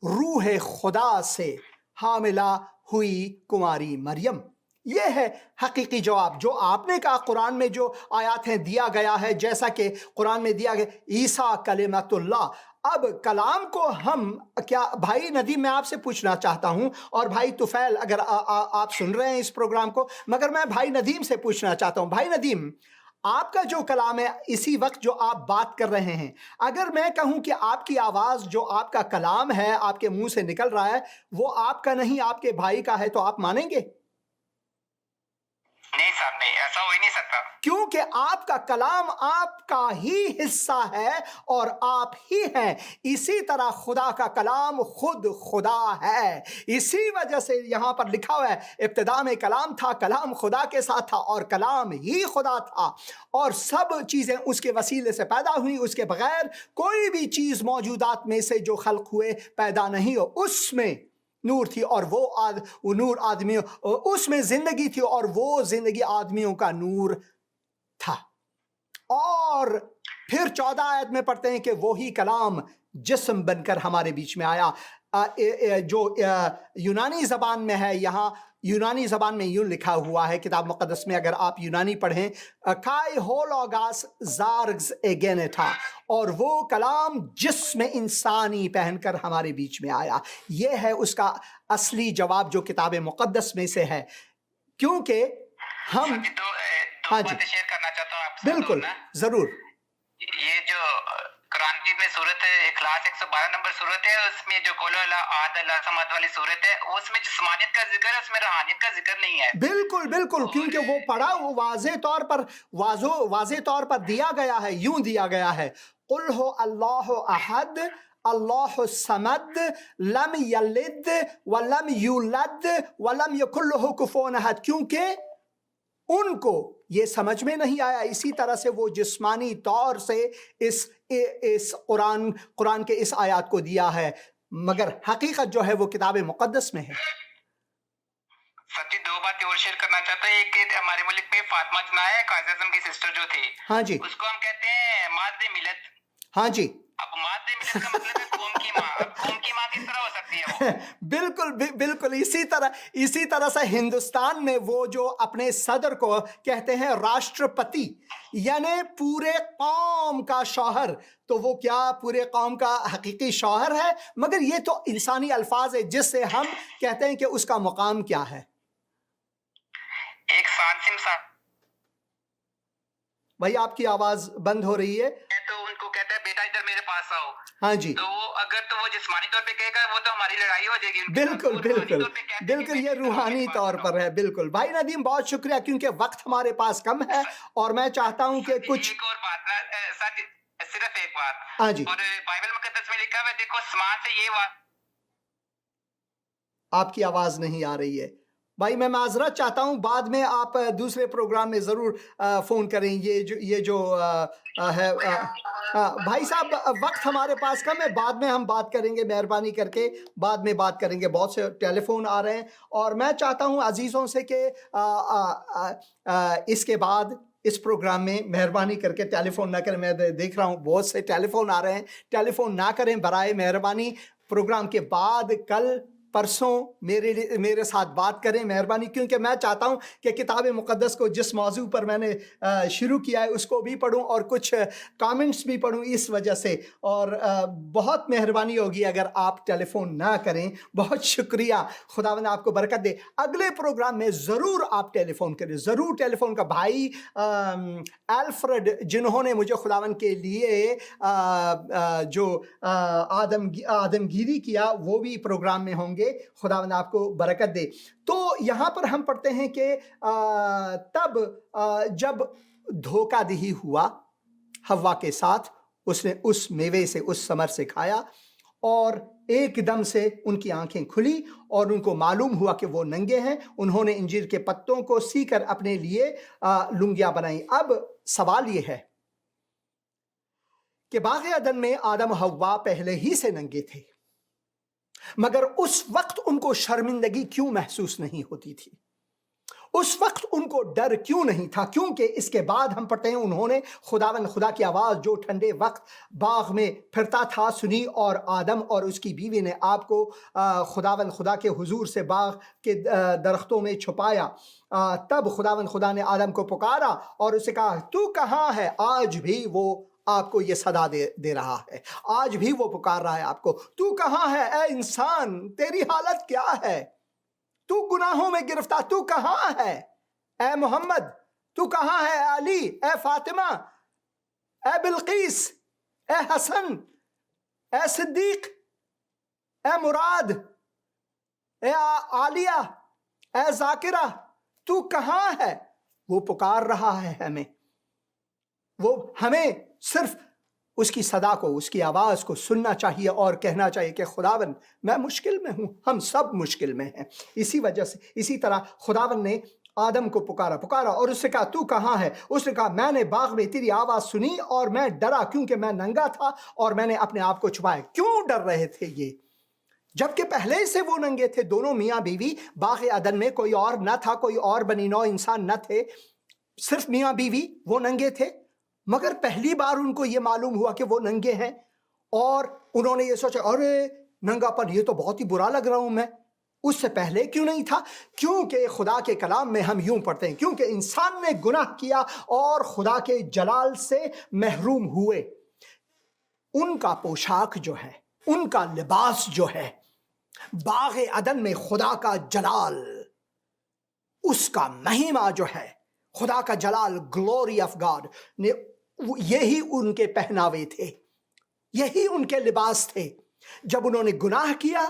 روح خدا سے حاملہ ہوئی کنواری مریم۔ یہ ہے حقیقی جواب جو آپ نے کہا۔ قرآن میں جو آیات ہیں دیا گیا ہے، جیسا کہ قرآن میں دیا گیا عیسیٰ کلمۃ اللہ۔ اب کلام کو ہم کیا، بھائی ندیم میں آپ سے پوچھنا چاہتا ہوں، اور بھائی طفیل اگر آپ سن رہے ہیں اس پروگرام کو، مگر میں بھائی ندیم سے پوچھنا چاہتا ہوں، بھائی ندیم، آپ کا جو کلام ہے اسی وقت جو آپ بات کر رہے ہیں، اگر میں کہوں کہ آپ کی آواز جو آپ کا کلام ہے آپ کے منہ سے نکل رہا ہے وہ آپ کا نہیں آپ کے بھائی کا ہے، تو آپ مانیں گے؟ نہیں صاحب، نہیں، ایسا ہو ہی نہیں سکتا، کیونکہ آپ کا کلام آپ کا ہی حصہ ہے اور آپ ہی ہیں۔ اسی طرح خدا کا کلام خود خدا ہے، اسی وجہ سے یہاں پر لکھا ہوا ہے ابتدا میں کلام تھا، کلام خدا کے ساتھ تھا اور کلام ہی خدا تھا، اور سب چیزیں اس کے وسیلے سے پیدا ہوئی، اس کے بغیر کوئی بھی چیز موجودات میں سے جو خلق ہوئے پیدا نہیں ہو۔ اس میں نور تھی اور وہ نور آدمیوں، اس میں زندگی تھی اور وہ زندگی آدمیوں کا نور تھا۔ اور پھر 14 آیت میں پڑھتے ہیں کہ وہی کلام جسم بن کر ہمارے بیچ میں آیا۔ جو یونانی زبان میں ہے، یہاں یونانی زبان میں یوں لکھا ہوا ہے کتاب مقدس میں، اگر آپ یونانی پڑھیں، کائی ہولوگاس زارگز ایگینیٹا، اور وہ کلام جسم انسانی پہن کر ہمارے بیچ میں آیا۔ یہ ہے اس کا اصلی جواب جو کتاب مقدس میں سے ہے، کیونکہ ہم دو ہاں جی باتیں شیئر کرنا چاہتا ہوں آپ سے۔ بالکل ضرور۔ یہ جو قرآن مجید میں صورت اخلاص 112 نمبر صورت ہے، اس میں جو قول اللہ احد اللہ صمد والی صورت ہے، اس میں جسمانیت کا ذکر ہے، اس میں روحانیت کا ذکر نہیں ہے۔ بالکل بالکل، کیونکہ وہ پڑھا وہ واضح طور پر دیا گیا ہے، یوں دیا گیا ہے، قل ہو اللہ احد اللہ الصمد لم یلد ولم یولد ولم یکن لہ کفوا احد، کیونکہ ان کو یہ سمجھ میں نہیں آیا، اسی طرح سے وہ جسمانی طور سے اس قرآن کے اس آیات کو دیا ہے، مگر حقیقت جو ہے وہ کتاب مقدس میں ہے۔ سچی دو باتیں اور شیئر کرنا چاہتا ہے۔ ایک کہ ہمارے ملک میں فاطمہ جناح ہے، قائد اعظم کی سسٹر جو تھی، ہاں جی، اس کو ہم کہتے ہیں ماد ملت۔ ہاں جی، اب ماد ملت کا مطلب ہے قوم کی ماں۔ اب قوم کی ماں کس طرح ہو سکتی ہے وہ؟ بالکل بالکل، اسی طرح سے ہندوستان میں وہ جو اپنے صدر کو کہتے ہیں راشٹرپتی، یعنی پورے قوم کا شوہر، تو وہ کیا پورے قوم کا حقیقی شوہر ہے؟ مگر یہ تو انسانی الفاظ ہے جس سے ہم کہتے ہیں کہ اس کا مقام کیا ہے۔ ایک سانسم صاحب بھائی آپ کی آواز بند ہو رہی ہے۔ تو ان کو کہتا ہے بیٹا ادھر میرے پاس آؤ، ہاں جی، تو وہ اگر تو وہ جسمانی طور پہ کہے گا وہ تو ہماری لڑائی ہو جائے گی۔ بالکل بالکل بالکل، یہ روحانی طور پر ہے۔ بالکل بھائی ندیم، بہت شکریہ، کیونکہ وقت ہمارے پاس کم ہے اور میں چاہتا ہوں کہ کچھ ایک اور بات نا سچ، صرف ایک بات، ہاں جی، اور بائبل مقدس میں لکھا ہوا ہے، دیکھو آسمان سے یہ بات، آپ کی آواز نہیں آ رہی ہے بھائی میں معذرت چاہتا ہوں، بعد میں آپ دوسرے پروگرام میں ضرور فون کریں. یہ جو ہے بھائی صاحب، وقت ہمارے پاس کم ہے، بعد میں ہم بات کریں گے، مہربانی کر کے بعد میں بات کریں گے. بہت سے ٹیلی فون آ رہے ہیں اور میں چاہتا ہوں عزیزوں سے کہ اس کے بعد اس پروگرام میں مہربانی کر کے ٹیلی فون نہ کریں. میں دیکھ رہا ہوں بہت سے ٹیلی فون آ رہے ہیں، ٹیلی فون نہ کریں برائے مہربانی. پروگرام کے بعد کل پرسوں میرے ساتھ بات کریں مہربانی، کیونکہ میں چاہتا ہوں کہ کتاب مقدس کو جس موضوع پر میں نے شروع کیا ہے اس کو بھی پڑھوں اور کچھ کامنٹس بھی پڑھوں اس وجہ سے. اور بہت مہربانی ہوگی اگر آپ ٹیلی فون نہ کریں. بہت شکریہ، خداوند آپ کو برکت دے. اگلے پروگرام میں ضرور آپ ٹیلی فون کریں، ضرور ٹیلی فون کا. بھائی الفریڈ جنہوں نے مجھے خداوند کے لیے جو آدمگیری کیا وہ بھی پروگرام میں ہوں گے. خداوند آپ کو برکت دے. تو یہاں پر ہم پڑھتے ہیں کہ تب جب دھوکہ دہی ہوا حوا کے ساتھ، اس نے اس میوے سے، اس ثمر سے کھایا اور ایک دم سے ان کی آنکھیں کھلی اور ان کو معلوم ہوا کہ وہ ننگے ہیں. انہوں نے انجیر کے پتوں کو سی کر اپنے لیے لنگیاں بنائیں. اب سوال یہ ہے کہ باغ عدن میں آدم و حوا پہلے ہی سے ننگے تھے، مگر اس وقت ان کو شرمندگی کیوں محسوس نہیں ہوتی تھی؟ اس وقت ان کو ڈر کیوں نہیں تھا؟ کیونکہ اس کے بعد ہم پڑھتے ہیں انہوں نے خداوند خدا کی آواز جو ٹھنڈے وقت باغ میں پھرتا تھا سنی، اور آدم اور اس کی بیوی نے آپ کو خداوند خدا کے حضور سے باغ کے درختوں میں چھپایا. تب خداوند خدا نے آدم کو پکارا اور اسے کہا تو کہاں ہے؟ آج بھی وہ آپ کو یہ صدا دے رہا ہے، آج بھی وہ پکار رہا ہے آپ کو. تو کہاں ہے اے انسان؟ تیری حالت کیا ہے؟ تو گناہوں میں گرفتار. تو کہاں ہے اے محمد؟ تو کہاں ہے اے علی، اے فاطمہ، اے بلقیس، اے حسن، اے صدیق، اے مراد، اے عالیہ، اے ذاکرہ؟ تو کہاں ہے؟ وہ پکار رہا ہے ہمیں. وہ ہمیں صرف اس کی صدا کو، اس کی آواز کو سننا چاہیے اور کہنا چاہیے کہ خداوند میں مشکل میں ہوں. ہم سب مشکل میں ہیں. اسی وجہ سے اسی طرح خداوند نے آدم کو پکارا اور اس سے کہا تو کہاں ہے؟ اس نے کہا میں نے باغ میں تیری آواز سنی اور میں ڈرا کیونکہ میں ننگا تھا اور میں نے اپنے آپ کو چھپایا. کیوں ڈر رہے تھے یہ؟ جبکہ پہلے سے وہ ننگے تھے. دونوں میاں بیوی باغ عدن میں، کوئی اور نہ تھا، کوئی اور بنی نوع انسان نہ تھے، صرف میاں بیوی وہ ننگے تھے. مگر پہلی بار ان کو یہ معلوم ہوا کہ وہ ننگے ہیں اور انہوں نے یہ سوچا ارے ننگا پن، یہ تو بہت ہی برا لگ رہا ہوں میں. اس سے پہلے کیوں نہیں تھا؟ کیونکہ خدا کے کلام میں ہم یوں پڑھتے ہیں کیونکہ انسان نے گناہ کیا اور خدا کے جلال سے محروم ہوئے. ان کا پوشاک جو ہے، ان کا لباس جو ہے، باغ عدن میں خدا کا جلال، اس کا مہمہ جو ہے، خدا کا جلال، گلوری آف گاڈ نے، یہی ان کے پہناوے تھے، یہی ان کے لباس تھے. جب انہوں نے گناہ کیا،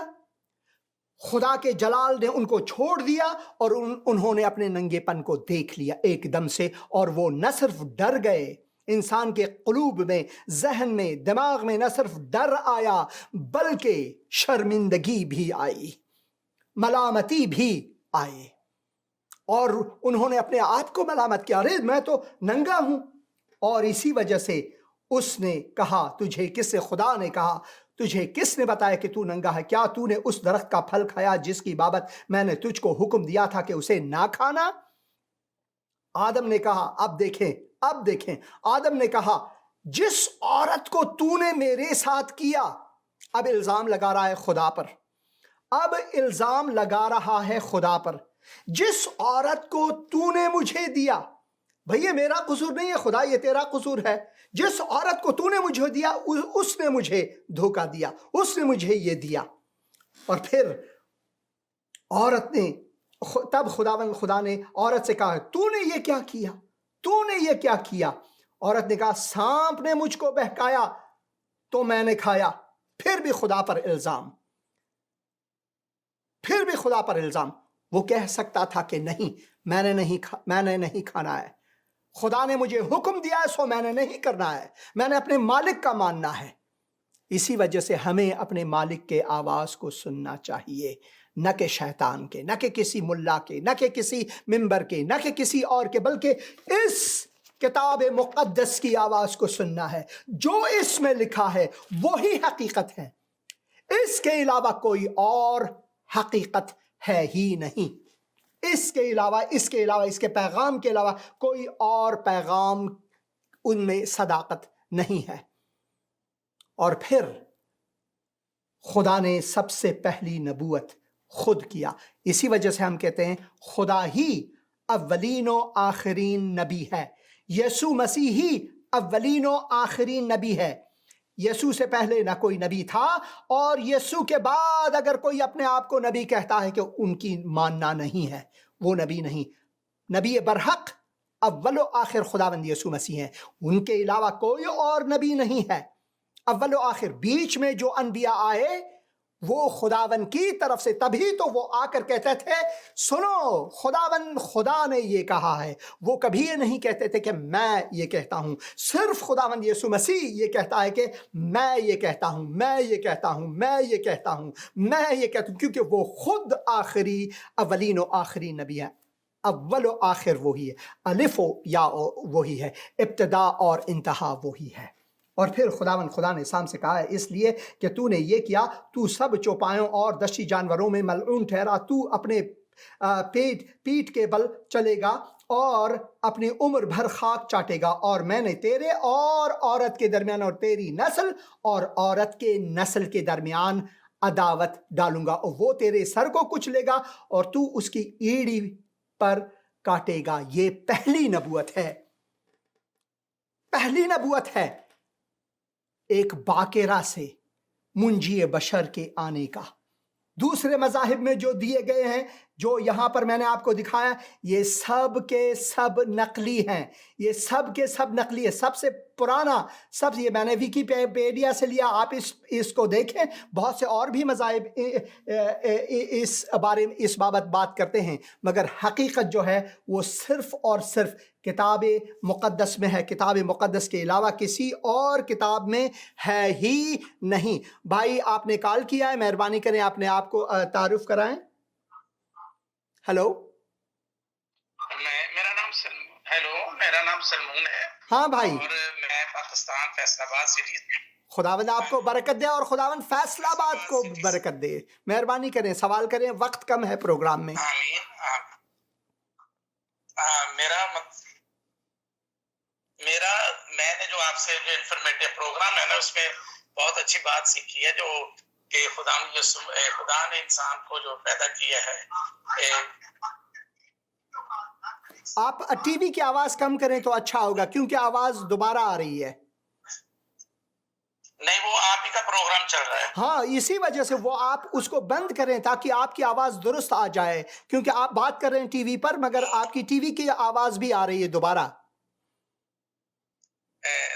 خدا کے جلال نے ان کو چھوڑ دیا اور انہوں نے اپنے ننگے پن کو دیکھ لیا ایک دم سے. اور وہ نہ صرف ڈر گئے، انسان کے قلوب میں، ذہن میں، دماغ میں نہ صرف ڈر آیا بلکہ شرمندگی بھی آئی، ملامتی بھی آئے. اور انہوں نے اپنے آپ کو ملامت کیا، ارے میں تو ننگا ہوں. اور اسی وجہ سے اس نے کہا تجھے کس سے، خدا نے کہا تجھے کس نے بتایا کہ تو ننگا ہے؟ کیا تو نے اس درخت کا پھل کھایا جس کی بابت میں نے تجھ کو حکم دیا تھا کہ اسے نہ کھانا؟ آدم نے کہا اب دیکھیں آدم نے کہا جس عورت کو تو نے میرے ساتھ کیا. اب الزام لگا رہا ہے خدا پر، اب الزام لگا رہا ہے خدا پر. جس عورت کو تو نے مجھے دیا، بھئی یہ میرا قصور نہیں ہے خدا، یہ تیرا قصور ہے. جس عورت کو تو نے مجھے دیا اس نے مجھے دھوکہ دیا، اس نے مجھے یہ دیا. اور پھر عورت نے، تب خدا نے عورت سے کہا تو نے یہ کیا کیا؟ تو نے یہ کیا کیا؟ عورت نے کہا سانپ نے مجھ کو بہکایا تو میں نے کھایا. پھر بھی خدا پر الزام، پھر بھی خدا پر الزام. وہ کہہ سکتا تھا کہ نہیں، میں نے نہیں کھانا ہے، خدا نے مجھے حکم دیا ہے سو میں نے نہیں کرنا ہے، میں نے اپنے مالک کا ماننا ہے. اسی وجہ سے ہمیں اپنے مالک کے آواز کو سننا چاہیے، نہ کہ شیطان کے، نہ کہ کسی ملا کے، نہ کہ کسی ممبر کے، نہ کہ کسی اور کے، بلکہ اس کتاب مقدس کی آواز کو سننا ہے۔ جو اس میں لکھا ہے وہی حقیقت ہے، اس کے علاوہ کوئی اور حقیقت ہے ہی نہیں۔ اس کے علاوہ اس کے پیغام کے علاوہ کوئی اور پیغام ان میں صداقت نہیں ہے۔ اور پھر خدا نے سب سے پہلی نبوت خود کیا۔ اسی وجہ سے ہم کہتے ہیں خدا ہی اولین و آخرین نبی ہے، یسوع مسیح ہی اولین و آخرین نبی ہے۔ یسوع سے پہلے نہ کوئی نبی تھا، اور یسوع کے بعد اگر کوئی اپنے آپ کو نبی کہتا ہے کہ ان کی ماننا نہیں ہے، وہ نبی نہیں۔ نبی برحق اول و آخر خداوند یسوع مسیح ہیں، ان کے علاوہ کوئی اور نبی نہیں ہے۔ اول و آخر، بیچ میں جو انبیاء آئے وہ خداوند کی طرف سے، تبھی تو وہ آ کر کہتے تھے سنو خدا نے یہ کہا ہے۔ وہ کبھی یہ نہیں کہتے تھے کہ میں یہ کہتا ہوں، صرف خداوند یسوع مسیح یہ کہتا ہے کہ میں یہ کہتا ہوں، میں یہ کہتا ہوں، میں یہ کہتا ہوں، میں یہ کہتا ہوں، کیونکہ وہ خود آخری اولین و آخری نبی ہے۔ اول و آخر وہی ہے، الف و یا وہی ہے، ابتدا اور انتہا وہی ہے۔ اور پھر خدا نے سام سے کہا ہے اس لیے کہ تو نے یہ کیا، تو سب چوپایوں اور دشتی جانوروں میں ملعون ٹھہرا، تو اپنے پیٹ کے بل چلے گا اور اپنی عمر بھر خاک چاٹے گا، اور میں نے تیرے اور عورت کے درمیان اور تیری نسل اور عورت کے نسل کے درمیان عداوت ڈالوں گا، اور وہ تیرے سر کو کچلے گا اور تو اس کی ایڑی پر کاٹے گا۔ یہ پہلی نبوت ہے، پہلی نبوت ہے ایک باقرہ سے منجی بشر کے آنے کا۔ دوسرے مذاہب میں جو دیے گئے ہیں، جو یہاں پر میں نے آپ کو دکھایا، یہ سب کے سب نقلی ہیں، یہ سب کے سب نقلی ہے۔ سب سے پرانا، یہ میں نے ویکیپیڈیا سے لیا، آپ اس کو دیکھیں۔ بہت سے اور بھی مذاہب اس بارے میں اس بابت بات کرتے ہیں، مگر حقیقت جو ہے وہ صرف اور صرف کتاب مقدس میں ہے۔ کتاب مقدس کے علاوہ کسی اور کتاب میں ہے ہی نہیں۔ بھائی آپ نے کال کیا ہے، مہربانی کریں اپنے آپ کو تعارف کرائیں۔ ہیلو، میرا نام سلمون ہے۔ ہاں بھائی، اور میں پاکستان فیصل آباد سٹی۔ خداوند آپ کو برکت دے، اور خداوند فیصل آباد کو برکت دے۔ مہربانی کریں، سوال کریں، وقت کم ہے پروگرام میں۔ آمین۔ میں نے جو آپ سے جو انفارمیٹیو پروگرام ہے نا، اس میں بہت اچھی بات سیکھی ہے، جو کہ خدا نے انسان کو جو پیدا کیا ہے۔ آپ ٹی وی کی آواز کم کریں تو اچھا ہوگا، کیونکہ آواز دوبارہ آ رہی ہے۔ نہیں، وہ آپ ہی کا پروگرام چل رہا ہے۔ ہاں، اسی وجہ سے وہ آپ اس کو بند کریں تاکہ آپ کی آواز درست آ جائے، کیونکہ آپ بات کر رہے ہیں ٹی وی پر، مگر آپ کی ٹی وی کی آواز بھی آ رہی ہے دوبارہ۔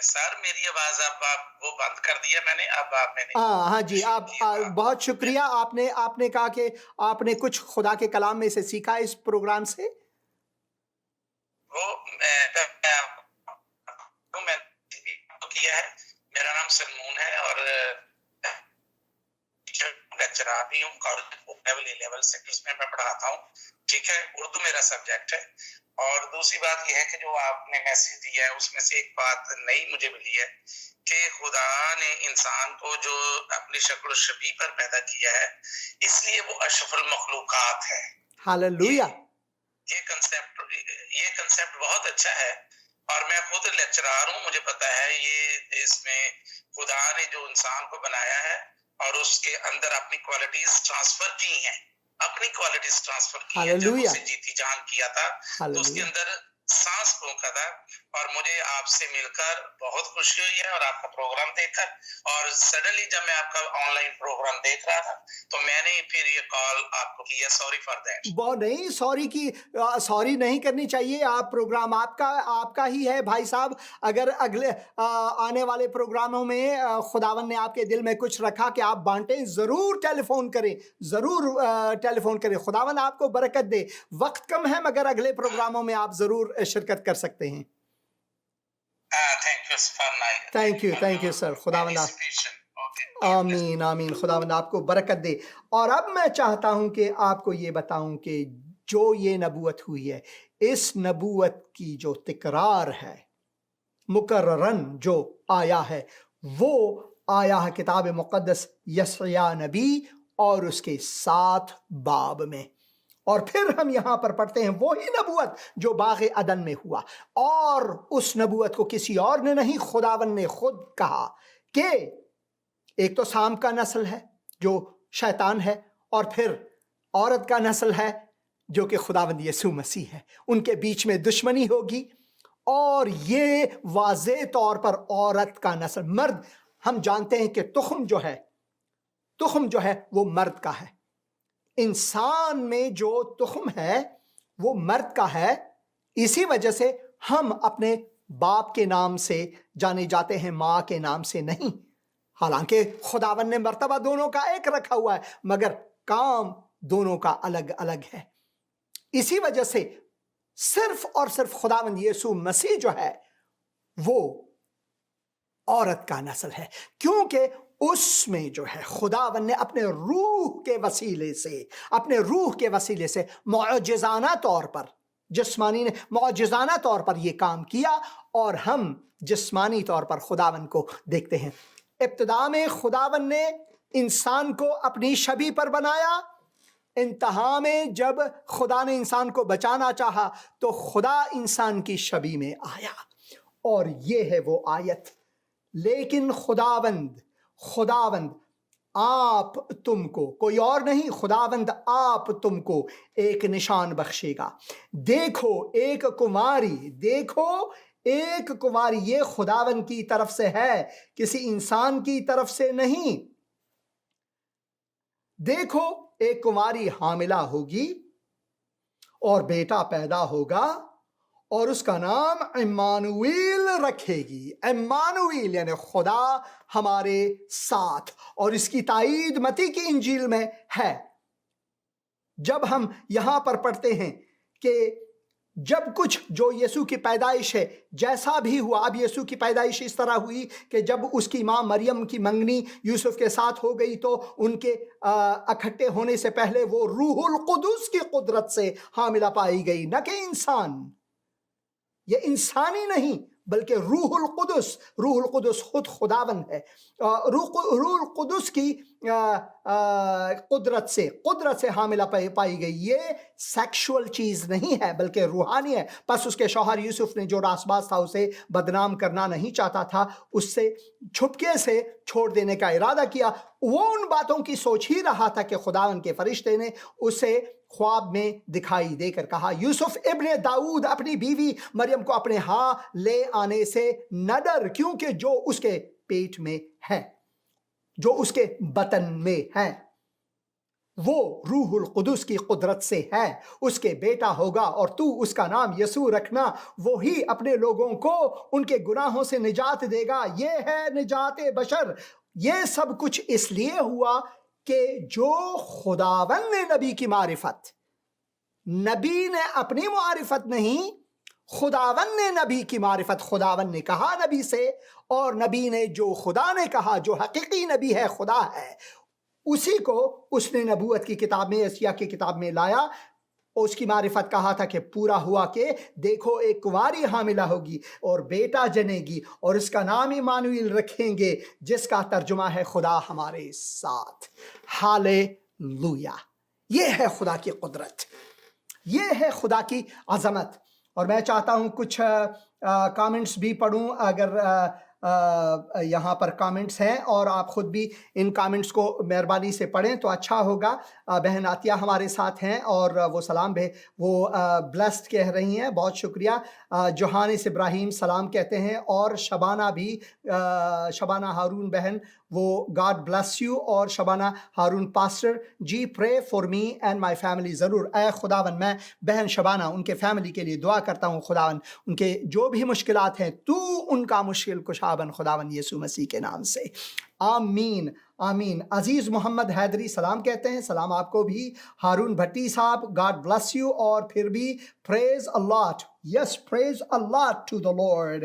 سر میری آواز اب وہ بند کر دیا میں نے، اب آپ نے۔ ہاں جی، آپ بہت شکریہ۔ آپ نے کہا کہ آپ نے کچھ خدا کے کلام میں سے سیکھا اس پروگرام سے۔ وہ میں کیا ہے، میرا نام سلمون ہے، اور لیکچرر بھی ہوں، لیول 6 میں پڑھاتا ہوں، ٹھیک ہے، اردو میرا سبجیکٹ ہے۔ اور دوسری بات یہ ہے کہ جو آپ نے میسج دیا ہے اس میں سے ایک بات نئی مجھے ملی ہے کہ خدا نے انسان کو جو اپنی شکل و شبیہ پر پیدا کیا ہے، اس لیے وہ اشرف المخلوقات ہے۔ ہاللویا۔ یہ کنسیپٹ بہت اچھا ہے، اور میں خود لیکچرار ہوں، مجھے پتا ہے یہ اس میں خدا نے جو انسان کو بنایا ہے اور اس کے اندر اپنی کوالٹیز ٹرانسفر کی ہیں، جب اسے جیتی جان کیا تھا تو اس کے اندر سانس پھونکا تھا۔ اور مجھے آپ سے مل کر بہت خوشی ہوئی ہے، اور آپ کا پروگرام دیکھ کر، اور سڈنلی جب میں آپ کا آن لائن پروگرام دیکھ رہا تھا تو میں نے پھر یہ کال آپ کو کیا۔ Sorry for that. وہ نہیں، سوری نہیں کرنی چاہیے، آپ پروگرام آپ کا ہی ہے بھائی صاحب۔ اگر اگلے آنے والے پروگراموں میں خداوند نے آپ کے دل میں کچھ رکھا کہ آپ بانٹیں، ضرور ٹیلی فون کریں، ضرور ٹیلی فون کریں۔ خداوند آپ کو برکت دے۔ وقت کم ہے، مگر اگلے پروگراموں میں آپ ضرور شرکت کر سکتے ہیں۔ تھینک یو سر، خداوند آمین آمین. خداوند آپ کو برکت دے. اور اب میں چاہتا ہوں کہ آپ کو یہ بتاؤں کہ جو یہ نبوت ہوئی ہے، اس نبوت کی جو تکرار ہے، مکررن جو آیا ہے، وہ آیا ہے کتاب مقدس یسعیاء نبی اور اس کے 7 باب میں. اور پھر ہم یہاں پر پڑھتے ہیں وہی نبوت جو باغ عدن میں ہوا، اور اس نبوت کو کسی اور نے نہیں، خداوند نے خود کہا کہ ایک تو سام کا نسل ہے جو شیطان ہے، اور پھر عورت کا نسل ہے جو کہ خداوند یسوع مسیح ہے. ان کے بیچ میں دشمنی ہوگی، اور یہ واضح طور پر عورت کا نسل، مرد. ہم جانتے ہیں کہ تخم جو ہے وہ مرد کا ہے. انسان میں جو تخم ہے وہ مرد کا ہے. اسی وجہ سے ہم اپنے باپ کے نام سے جانے جاتے ہیں، ماں کے نام سے نہیں. حالانکہ خداوند نے مرتبہ دونوں کا ایک رکھا ہوا ہے، مگر کام دونوں کا الگ الگ ہے. اسی وجہ سے صرف اور صرف خداوند یسوع مسیح جو ہے وہ عورت کا نسل ہے، کیونکہ اس میں جو ہے خداوند نے اپنے روح کے وسیلے سے معجزانہ طور پر، جسمانی نے معجزانہ طور پر یہ کام کیا، اور ہم جسمانی طور پر خداوند کو دیکھتے ہیں. ابتدا میں خداوند نے انسان کو اپنی شبیہ پر بنایا. انتہا میں جب خدا نے انسان کو بچانا چاہا تو خدا انسان کی شبیہ میں آیا، اور یہ ہے وہ آیت. لیکن خداوند آپ تم کو، کوئی اور نہیں، خداوند آپ تم کو ایک نشان بخشے گا. دیکھو ایک کنواری. یہ خداوند کی طرف سے ہے، کسی انسان کی طرف سے نہیں. دیکھو ایک کنواری حاملہ ہوگی اور بیٹا پیدا ہوگا، اور اس کا نام عمانویل رکھے گی. عمانویل یعنی خدا ہمارے ساتھ. اور اس کی تائید متی کی انجیل میں ہے. جب ہم یہاں پر پڑھتے ہیں کہ جب کچھ جو یسوع کی پیدائش ہے جیسا بھی ہوا، اب یسوع کی پیدائش اس طرح ہوئی کہ جب اس کی ماں مریم کی منگنی یوسف کے ساتھ ہو گئی تو ان کے اکٹھے ہونے سے پہلے وہ روح القدس کی قدرت سے حاملہ پائی گئی، نہ کہ انسان. یہ انسانی نہیں بلکہ روح القدس خود خداوند ہے. روح القدس کی قدرت سے حاملہ پائی گئی. یہ سیکشول چیز نہیں ہے بلکہ روحانی ہے. پس اس کے شوہر یوسف نے جو راس باز تھا اسے بدنام کرنا نہیں چاہتا تھا، اس سے چھپکے سے چھوڑ دینے کا ارادہ کیا. وہ ان باتوں کی سوچ ہی رہا تھا کہ خداوند کے فرشتے نے اسے خواب میں دکھائی دے کر کہا، یوسف ابن داؤد اپنی بیوی مریم کو اپنے ہاں لے آنے سے نہ ڈر، کیونکہ جو اس کے پیٹ میں ہے، جو اس کے بطن میں ہے، وہ روح القدس کی قدرت سے ہے. اس کے بیٹا ہوگا اور تو اس کا نام یسوع رکھنا. وہی اپنے لوگوں کو ان کے گناہوں سے نجات دے گا. یہ ہے نجات بشر. یہ سب کچھ اس لیے ہوا کہ جو خداوند نے نبی کی معرفت، نبی نے اپنی معرفت نہیں، خداوند نے نبی کی معرفت، خداوند نے کہا نبی سے، اور نبی نے جو خدا نے کہا، جو حقیقی نبی ہے، خدا ہے، اسی کو اس نے نبوت کی کتاب میں، اشعیا کی کتاب میں لایا. اس کی معرفت کہا تھا کہ پورا ہوا کہ دیکھو ایک کنواری حاملہ ہوگی اور بیٹا جنے گی اور اس کا نام عمانویل رکھیں گے، جس کا ترجمہ ہے خدا ہمارے ساتھ. ہالےلویا. یہ ہے خدا کی قدرت، یہ ہے خدا کی عظمت. اور میں چاہتا ہوں کچھ کامنٹس بھی پڑھوں، اگر یہاں پر کامنٹس ہیں، اور آپ خود بھی ان کامنٹس کو مہربانی سے پڑھیں تو اچھا ہوگا. بہن عطیہ ہمارے ساتھ ہیں اور وہ سلام وہ بلیسڈ کہہ رہی ہیں، بہت شکریہ. جوہانس ابراہیم سلام کہتے ہیں، اور شبانہ بھی، شبانہ ہارون بہن، وہ گاڈ بلیس یو. اور Shabana Haroon pastor ji, pray for me and my family. ضرور اے خداوند، میں بہن شبانہ ان کے فیملی کے لیے دعا کرتا ہوں. خداوند ان کے جو بھی مشکلات ہیں تو ان کا مشکل کشا بن خداوند یسوع مسیح کے نام سے، آمین آمین. عزیز محمد حیدری سلام کہتے ہیں، سلام آپ کو بھی. ہارون بھٹی صاحب گاڈ بلیس یو. اور پھر بھی پریز اللہ، یس پریز اللہ ٹو دا لارڈ.